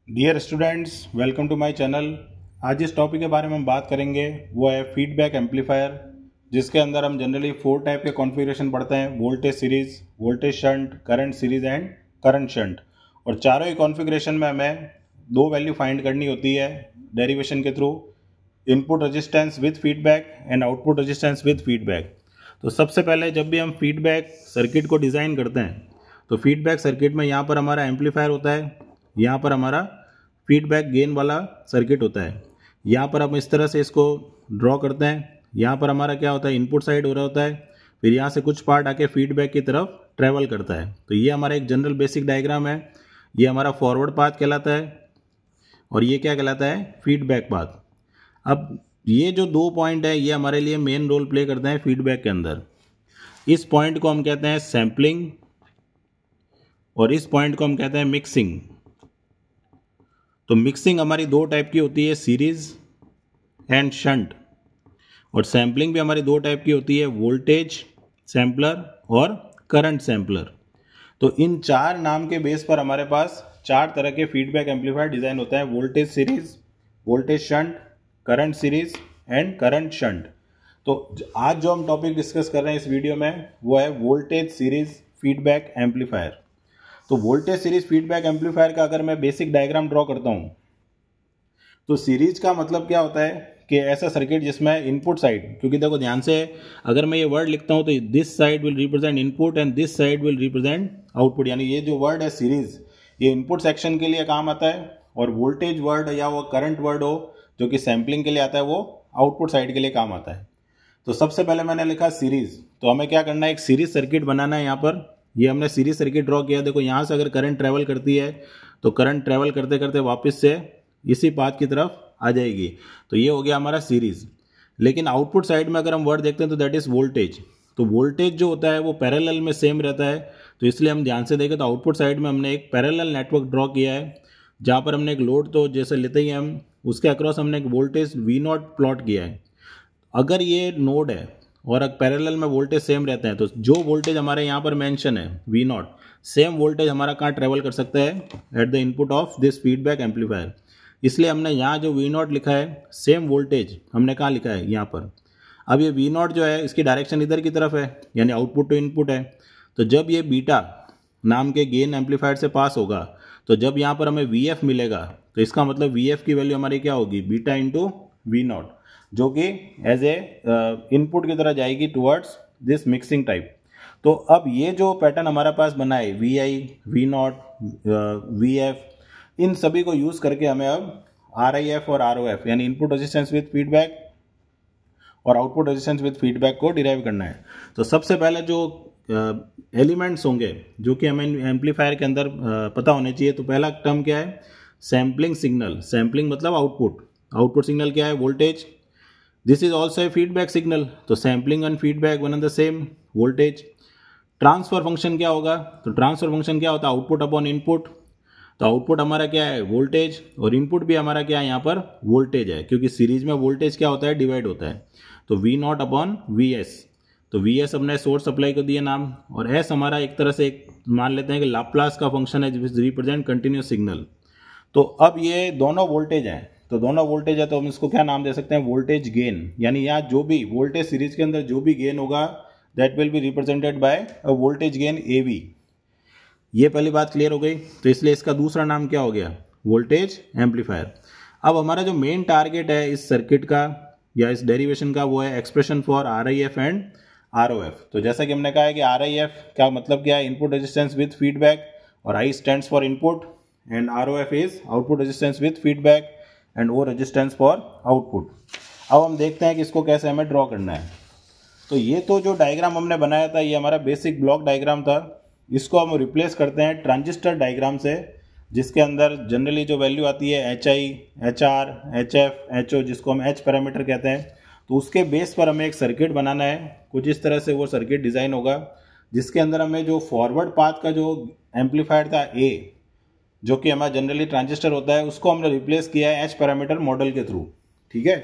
Dear students, welcome to my channel. आज जिस topic के बारे में हम बात करेंगे वो है फीडबैक एम्पलीफायर, जिसके अंदर हम जनरली 4 टाइप के कॉन्फ़िगरेशन पढ़ते हैं: voltage series, voltage shunt, current series and current shunt. और चारों ही कॉन्फ़िगरेशन में हमें 2 वैल्यू फाइंड करनी होती है डेरिवेशन के through: input resistance with feedback and output resistance with feedback. तो सबसे पहले जब भी हम फीडबैक सर्किट को डिज़ाइन करते हैं तो फीडबैक सर्किट में यहाँ पर हमारा एम्पलीफायर होता है, यहाँ पर हमारा फीडबैक गेन वाला सर्किट होता है। यहाँ पर हम इस तरह से इसको ड्रॉ करते हैं। यहाँ पर हमारा क्या होता है, इनपुट साइड हो रहा होता है, फिर यहाँ से कुछ पार्ट आके फीडबैक की तरफ ट्रेवल करता है। तो ये हमारा एक जनरल बेसिक डायग्राम है। ये हमारा फॉरवर्ड पाथ कहलाता है और ये क्या कहलाता है, फीडबैक पाथ। अब ये जो 2 पॉइंट है ये हमारे लिए मेन रोल प्ले करते हैं फीडबैक के अंदर। इस पॉइंट को हम कहते हैं सैम्पलिंग और इस पॉइंट को हम कहते हैं मिक्सिंग। तो मिक्सिंग हमारी 2 टाइप की होती है, सीरीज एंड शंट। और सैम्पलिंग भी हमारी 2 टाइप की होती है, वोल्टेज सैम्पलर और करंट सैम्पलर। तो इन 4 नाम के बेस पर हमारे पास 4 तरह के फीडबैक एम्पलीफायर डिज़ाइन होता है: voltage series, voltage shunt, current series and current shunt. तो आज जो हम टॉपिक डिस्कस कर रहे हैं इस वीडियो में वो है वोल्टेज सीरीज फीडबैक एम्पलीफायर। तो वोल्टेज सीरीज फीडबैक एम्पलीफायर का अगर मैं बेसिक डायग्राम ड्रॉ करता हूं तो सीरीज का मतलब क्या होता है कि ऐसा सर्किट जिसमें इनपुट साइड, क्योंकि देखो ध्यान से, अगर मैं ये वर्ड लिखता हूं तो this side will represent input and this side will represent output. यानी ये जो वर्ड है सीरीज, ये इनपुट सेक्शन के लिए काम आता है, और वोल्टेज वर्ड या वो करंट वर्ड हो जो कि सैम्पलिंग के लिए आता है वो आउटपुट साइड के लिए काम आता है। तो सबसे पहले मैंने लिखा सीरीज, तो हमें क्या करना है, एक सीरीज सर्किट बनाना है। यहाँ पर ये हमने सीरीज सर्किट ड्रॉ किया। देखो यहाँ से अगर करंट ट्रेवल करती है तो करंट ट्रेवल करते करते वापस से इसी पाथ की तरफ आ जाएगी। तो ये हो गया हमारा सीरीज। लेकिन आउटपुट साइड में अगर हम वर्ड देखते हैं तो दैट इज वोल्टेज। तो वोल्टेज जो होता है वो पैरेलल में सेम रहता है। तो इसलिए हम ध्यान से देखें तो आउटपुट साइड में हमने एक पैरेलल नेटवर्क ड्रॉ किया है, जहाँ पर हमने एक लोड, तो जैसे लेते ही हम उसके अक्रॉस हमने एक वोल्टेज V0 प्लॉट किया है। अगर ये नोड है और अगर पैरेलल में वोल्टेज सेम रहते हैं तो जो वोल्टेज हमारे यहाँ पर मेंशन है V0, सेम वोल्टेज हमारा कहाँ ट्रेवल कर सकता है, at the input of this feedback amplifier. इसलिए हमने यहाँ जो V0 लिखा है, सेम वोल्टेज हमने कहाँ लिखा है, यहाँ पर। अब ये V0 जो है इसकी डायरेक्शन इधर की तरफ है, यानी आउटपुट टू इनपुट है। तो जब ये बीटा नाम के गेन एम्पलीफायर से पास होगा तो जब यहाँ पर हमें VF मिलेगा तो इसका मतलब VF की वैल्यू हमारी क्या होगी, बीटा इंटू V0, जो कि एज ए इनपुट की तरह जाएगी टुवर्ड्स दिस मिक्सिंग टाइप। तो अब ये जो पैटर्न हमारे पास बना है, VI, V0, VF, इन सभी को यूज़ करके हमें अब RIF और ROF यानी इनपुट रेजिस्टेंस विद फीडबैक और आउटपुट रेजिस्टेंस विद फीडबैक को डिराइव करना है। तो सबसे पहले जो एलिमेंट्स होंगे जो कि हमें एम्पलीफायर के अंदर पता होने चाहिए, तो पहला टर्म क्या है, सैम्पलिंग सिग्नल। सैम्पलिंग मतलब आउटपुट। आउटपुट सिग्नल क्या है, voltage. This is also a feedback signal. तो sampling and feedback one and the same, voltage. Transfer function क्या होगा, तो ट्रांसफर फंक्शन क्या होता है, आउटपुट अपॉन इनपुट। तो आउटपुट हमारा क्या है, वोल्टेज, और इनपुट भी हमारा क्या है, यहाँ पर वोल्टेज है, क्योंकि सीरीज में वोल्टेज क्या होता है, डिवाइड होता है। तो V0 अपॉन VS। तो VS हमने सोर्स सप्लाई को दिया नाम, और S हमारा एक तरह से एक मान लेते हैं कि लाप्लास का फंक्शन है विच रिप्रेजेंट कंटिन्यूस सिग्नल। तो अब ये दोनों वोल्टेज हैं, तो दोनों वोल्टेज है तो हम इसको क्या नाम दे सकते हैं, वोल्टेज गेन। यानी यहाँ जो भी वोल्टेज सीरीज के अंदर जो भी गेन होगा that will be represented by a voltage gain AV। ये पहली बात क्लियर हो गई। तो इसलिए इसका दूसरा नाम क्या हो गया, वोल्टेज एम्पलीफायर। अब हमारा जो मेन टारगेट है इस सर्किट का या इस डेरिवेशन का वो है expression for RIF and ROF। तो जैसा कि हमने कहा है कि RIF का मतलब क्या है, इनपुट रेजिस्टेंस विद फीडबैक, और I stands for input, and ROF is output resistance with feedback, and O resistance for output. अब हम देखते हैं कि इसको कैसे हमें ड्रॉ करना है। तो ये तो जो डायग्राम हमने बनाया था ये हमारा बेसिक ब्लॉक डायग्राम था। इसको हम रिप्लेस करते हैं ट्रांजिस्टर डायग्राम से, जिसके अंदर जनरली जो वैल्यू आती है HI, HR, HF, HO, जिसको हम H पैरामीटर कहते हैं। तो उसके बेस पर हमें एक सर्किट बनाना है। कुछ इस तरह से वो सर्किट डिज़ाइन होगा, जिसके अंदर हमें जो फॉरवर्ड पाथ का जो एम्पलीफायर था A, जो कि हमारा जनरली ट्रांजिस्टर होता है, उसको हमने रिप्लेस किया है H पैरामीटर मॉडल के थ्रू। ठीक है,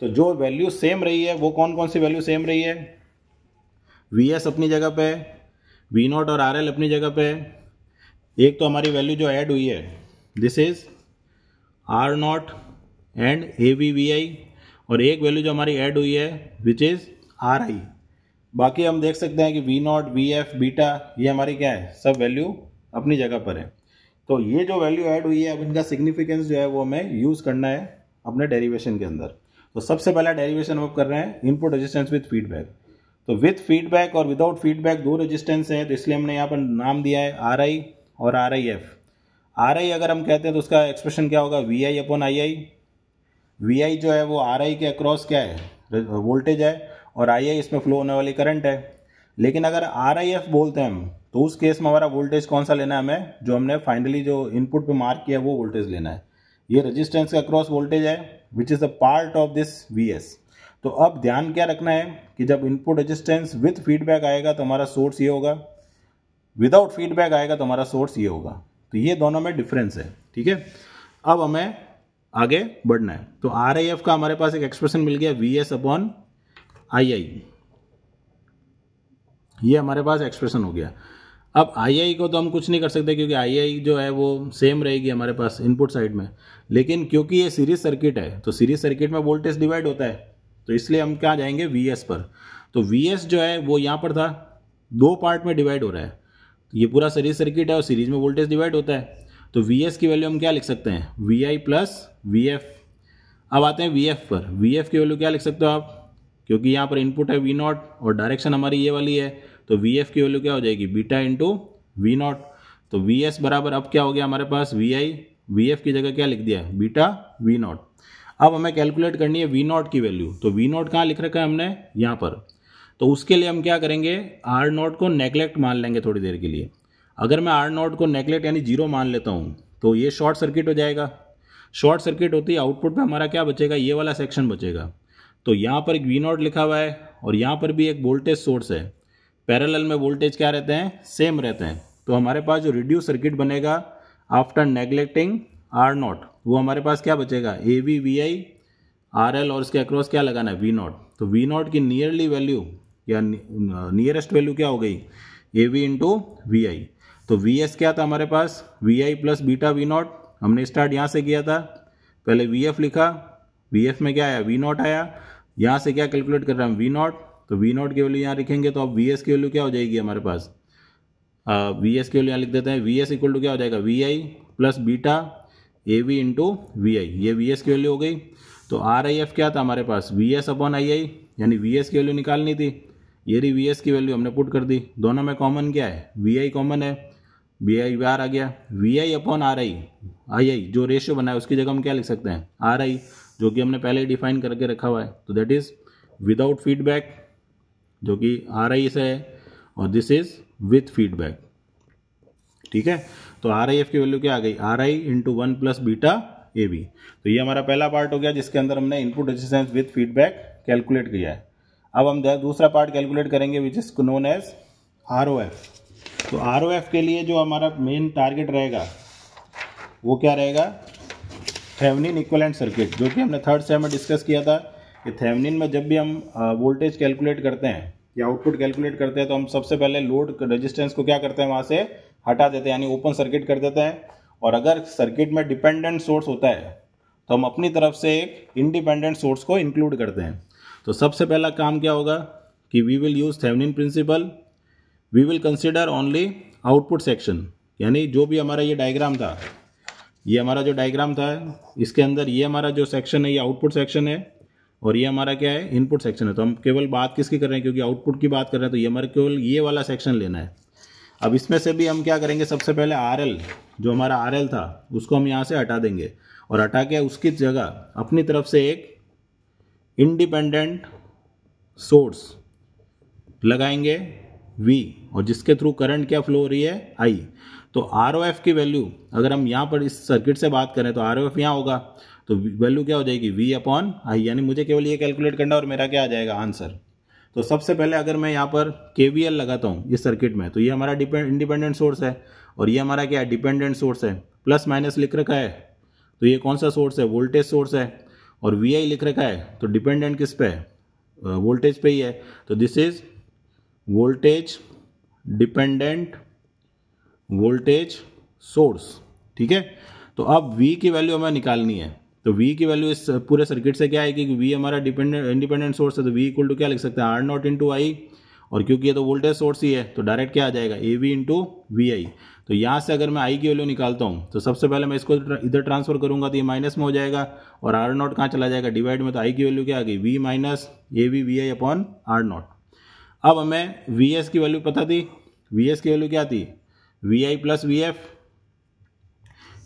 तो जो वैल्यू सेम रही है वो कौन कौन सी वैल्यू सेम रही है, VS अपनी जगह पे, V0 और RL अपनी जगह पे। एक तो हमारी वैल्यू जो ऐड हुई है, this is R naught and A V V I, और एक वैल्यू जो हमारी ऐड हुई है विच इज़ आर आई। बाकी हम देख सकते हैं कि V naught, V F, beta, ये हमारी क्या है, सब वैल्यू अपनी जगह पर है। तो ये जो वैल्यू ऐड हुई है अब इनका सिग्निफिकेंस जो है वो हमें यूज़ करना है अपने डेरिवेशन के अंदर। तो सबसे पहला डेरिवेशन हम कर रहे हैं इनपुट रेजिस्टेंस विथ फीडबैक। तो विथ फीडबैक और विदाउट फीडबैक दो रेजिस्टेंस हैं, तो इसलिए हमने यहाँ पर नाम दिया है आर आई और R I F. R I अगर हम कहते हैं तो उसका एक्सप्रेशन क्या होगा, V I upon I I. V I जो है वो आर आई के अक्रॉस क्या है, वोल्टेज है, और आई आई इसमें फ्लो होने वाली करंट है। लेकिन अगर आर आई एफ बोलते हैं हम तो उस केस में हमारा वोल्टेज कौन सा लेना है हमें, जो हमने फाइनली जो इनपुट पे मार्क किया वो वोल्टेज लेना है। ये रेजिस्टेंस का क्रॉस वोल्टेज है which is a part of this V S. तो अब ध्यान क्या रखना है कि जब इनपुट रेजिस्टेंस विथ फीडबैक आएगा तो हमारा सोर्स ये होगा, विदाउट फीडबैक आएगा तो हमारा सोर्स ये होगा। तो ये दोनों में डिफरेंस है, ठीक है। अब हमें आगे बढ़ना है। तो आर आई एफ का हमारे पास एक एक्सप्रेशन मिल गया, वी एस अपॉन आई आई, ये हमारे पास एक्सप्रेशन हो गया। अब आई आई को तो हम कुछ नहीं कर सकते क्योंकि आई आई जो है वो सेम रहेगी हमारे पास इनपुट साइड में, लेकिन क्योंकि ये सीरीज सर्किट है तो सीरीज सर्किट में वोल्टेज डिवाइड होता है, तो इसलिए हम क्या जाएंगे वी एस पर। तो वी एस जो है वो यहाँ पर था, दो पार्ट में डिवाइड हो रहा है। तो ये पूरा सीरीज सर्किट है और सीरीज में वोल्टेज डिवाइड होता है, तो वी एस की वैल्यू हम क्या लिख सकते हैं, V I plus V F. अब आते हैं वी एफ पर। वी एफ की वैल्यू क्या लिख सकते हो आप, क्योंकि यहाँ पर इनपुट है वी नॉट और डायरेक्शन हमारी ये वाली है, तो वी एफ की वैल्यू क्या हो जाएगी, बीटा इंटू वी नॉट। तो वी एस बराबर अब क्या हो गया हमारे पास, वी आई, वी एफ की जगह क्या लिख दिया है, बीटा वी नॉट। अब हमें कैलकुलेट करनी है वी नॉट की वैल्यू। तो वी नॉट कहाँ लिख रखा है हमने, यहाँ पर। तो उसके लिए हम क्या करेंगे, आर नॉट को नेगलेक्ट मान लेंगे थोड़ी देर के लिए। अगर मैं आर नॉट को नेगलेक्ट यानी जीरो मान लेता हूँ तो ये शॉर्ट सर्किट हो जाएगा। शॉर्ट सर्किट होती है, आउटपुट में हमारा क्या बचेगा, ये वाला सेक्शन बचेगा। तो यहाँ पर एक वी नॉट लिखा हुआ है और यहाँ पर भी एक वोल्टेज सोर्स है। पैरेलल में वोल्टेज क्या रहते हैं, सेम रहते हैं। तो हमारे पास जो रिड्यूस सर्किट बनेगा आफ्टर नेगलेक्टिंग आर नॉट, वो हमारे पास क्या बचेगा, A V V I R L, और इसके अक्रॉस क्या लगाना है, वी नॉट। तो वी नॉट की नियरली वैल्यू या नियरेस्ट वैल्यू क्या हो गई, A V into V I. तो वी एस क्या था हमारे पास, V I plus beta V naught. हमने स्टार्ट यहाँ से किया था, पहले वी एफ लिखा, वी एफ में क्या आया, वी नॉट आया। यहाँ से क्या कैलकुलेट कर रहे हैं हम, वी नॉट। तो वी नॉट की वैल्यू यहाँ लिखेंगे तो अब वी एस की वैल्यू क्या हो जाएगी हमारे पास, वी एस की वैल्यू यहाँ लिख देते हैं, वी एस इक्वल टू क्या हो जाएगा, V I plus beta A V into V I. ये वी एस की वैल्यू हो गई। तो आर आई एफ क्या था हमारे पास, V S upon I I, यानी वी एस की वैल्यू निकालनी थी। ये रही वी एस की वैल्यू, हमने पुट कर दी। दोनों में कॉमन क्या है, वी आई कॉमन है, वी आई बार आ गया। V I upon R I, I I जो रेशियो बना है उसकी जगह हम क्या लिख सकते हैं, आर आई, जो कि हमने पहले ही डिफाइन करके रखा हुआ है। तो दैट इज विदाउट फीडबैक, जो कि आर आई से है, और दिस इज विथ फीडबैक, ठीक है। तो आर आई एफ की वैल्यू क्या आ गई, R I into one plus beta A B. तो ये हमारा पहला पार्ट हो गया जिसके अंदर हमने input resistance with feedback calculate किया है। अब हम दूसरा पार्ट कैलकुलेट करेंगे which is known as R O F. तो आर ओ एफ के लिए जो हमारा मेन टारगेट रहेगा वो क्या रहेगा, थेवेनिन इक्विवेलेंट सर्किट, जो कि हमने थर्ड सेम में डिस्कस किया था कि थेवेनिन में जब भी हम वोल्टेज कैलकुलेट करते हैं या आउटपुट कैलकुलेट करते हैं तो हम सबसे पहले लोड रेजिस्टेंस को क्या करते हैं, वहाँ से हटा देते हैं, यानी ओपन सर्किट कर देते हैं। और अगर सर्किट में डिपेंडेंट सोर्स होता है तो हम अपनी तरफ से एक इंडिपेंडेंट सोर्स को इंक्लूड करते हैं। तो सबसे पहला काम क्या होगा कि we will use Thevenin principle, we will consider only output section, यानी जो भी हमारा ये डायग्राम था, ये हमारा जो डायग्राम था इसके अंदर ये हमारा जो सेक्शन है ये आउटपुट सेक्शन है और ये हमारा क्या है, इनपुट सेक्शन है। तो हम केवल बात किसकी कर रहे हैं, क्योंकि आउटपुट की बात कर रहे हैं तो ये हमारे केवल ये वाला सेक्शन लेना है। अब इसमें से भी हम क्या करेंगे, सबसे पहले आर एल, जो हमारा आर एल था उसको हम यहाँ से हटा देंगे और हटा के उसकी जगह अपनी तरफ से एक इंडिपेंडेंट सोर्स लगाएंगे V, और जिसके थ्रू करंट क्या फ्लो हो रही है, I। तो आर ओ एफ की वैल्यू अगर हम यहाँ पर इस सर्किट से बात करें तो आर ओ एफ यहाँ होगा, तो वैल्यू क्या हो जाएगी, V अपॉन आई, यानी मुझे केवल ये कैलकुलेट करना और मेरा क्या आ जाएगा आंसर। तो सबसे पहले अगर मैं यहाँ पर KVL लगाता हूँ इस सर्किट में, तो ये हमारा इंडिपेंडेंट सोर्स है और ये हमारा क्या है, डिपेंडेंट सोर्स है। प्लस माइनस लिख रखा है तो ये कौन सा सोर्स है, वोल्टेज सोर्स है। और VI लिख रखा है तो डिपेंडेंट किस पे है, वोल्टेज पे ही है। तो this is voltage dependent voltage source, ठीक है। तो अब V की वैल्यू हमें निकालनी है। तो V की वैल्यू इस पूरे सर्किट से क्या आएगी कि V हमारा इंडिपेंडेंट सोर्स है, तो V इक्वल टू क्या लिख सकते हैं, आर नॉट इंटू आई, और क्योंकि ये तो वोल्टेज सोर्स ही है तो डायरेक्ट क्या आ जाएगा, ए वी इंटू वी आई। तो यहाँ से अगर मैं आई की वैल्यू निकालता हूँ तो सबसे पहले मैं इसको इधर ट्रांसफर करूंगा तो ये माइनस में हो जाएगा, और आर नॉट कहाँ चला जाएगा, डिवाइड में, तो आई की वैल्यू क्या आ गई, V minus A V V I upon R naught. अब हमें वी एस की वैल्यू पता थी, वी एस की वैल्यू क्या थी, V I plus V F,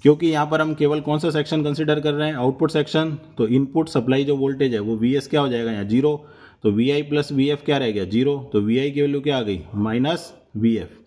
क्योंकि यहाँ पर हम केवल कौन सा सेक्शन कंसिडर कर रहे हैं, आउटपुट सेक्शन। तो इनपुट सप्लाई जो वोल्टेज है वो वी एस क्या हो जाएगा यहाँ, जीरो, तो V I plus V F क्या रह गया, जीरो, तो वी आई की वैल्यू क्या आ गई, माइनस वी एफ।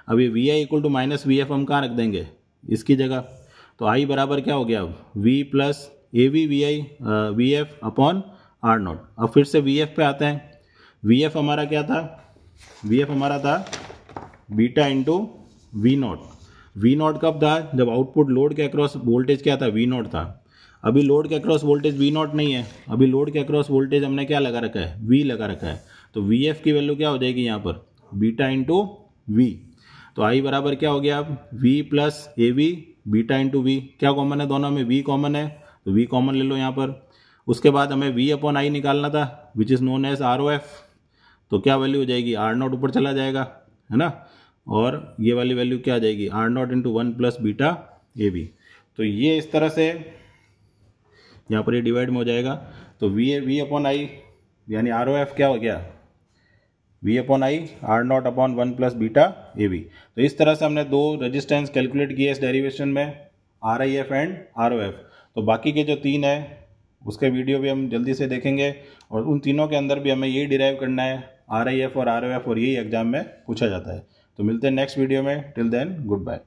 अब ये V I equal to minus V F हम कहाँ रख देंगे, इसकी जगह, तो आई बराबर क्या हो गया, अब V plus A V V I V F upon R naught. अब फिर से वी एफ पे आते हैं, वी एफ हमारा क्या था, वी एफ हमारा था beta into V naught. V naught कब था, जब आउटपुट लोड के अक्रॉस वोल्टेज क्या था, वी नॉट था। अभी लोड के अक्रॉस वोल्टेज वी नॉट नहीं है, अभी लोड के अक्रॉस वोल्टेज हमने क्या लगा रखा है, वी लगा रखा है। तो वी एफ की वैल्यू क्या हो जाएगी यहाँ पर, बीटा इंटू वी। तो आई बराबर क्या हो गया, अब V plus A V beta into V, क्या कॉमन है दोनों में, वी कॉमन है, तो वी कॉमन ले लो यहाँ पर। उसके बाद हमें वी अपॉन आई निकालना था, which is known as R O F. तो क्या वैल्यू हो जाएगी, आर नॉट ऊपर चला जाएगा, है ना, और ये वाली वैल्यू क्या आ जाएगी, R naught into one plus beta A B. तो ये इस तरह से यहाँ पर ये डिवाइड में हो जाएगा। तो वी अपॉन आई यानी आर ओ एफ क्या हो गया, V upon I R naught upon one plus beta A B. तो इस तरह से हमने दो रेजिस्टेंस कैलकुलेट किए इस डेरिवेशन में, R I F and R O F. तो बाकी के जो तीन है उसके वीडियो भी हम जल्दी से देखेंगे, और उन तीनों के अंदर भी हमें यही डिराइव करना है, आर आई एफ और आर ओ एफ, और यही एग्जाम में पूछा जाता है। तो मिलते हैं नेक्स्ट वीडियो में, टिल देन गुड बाय।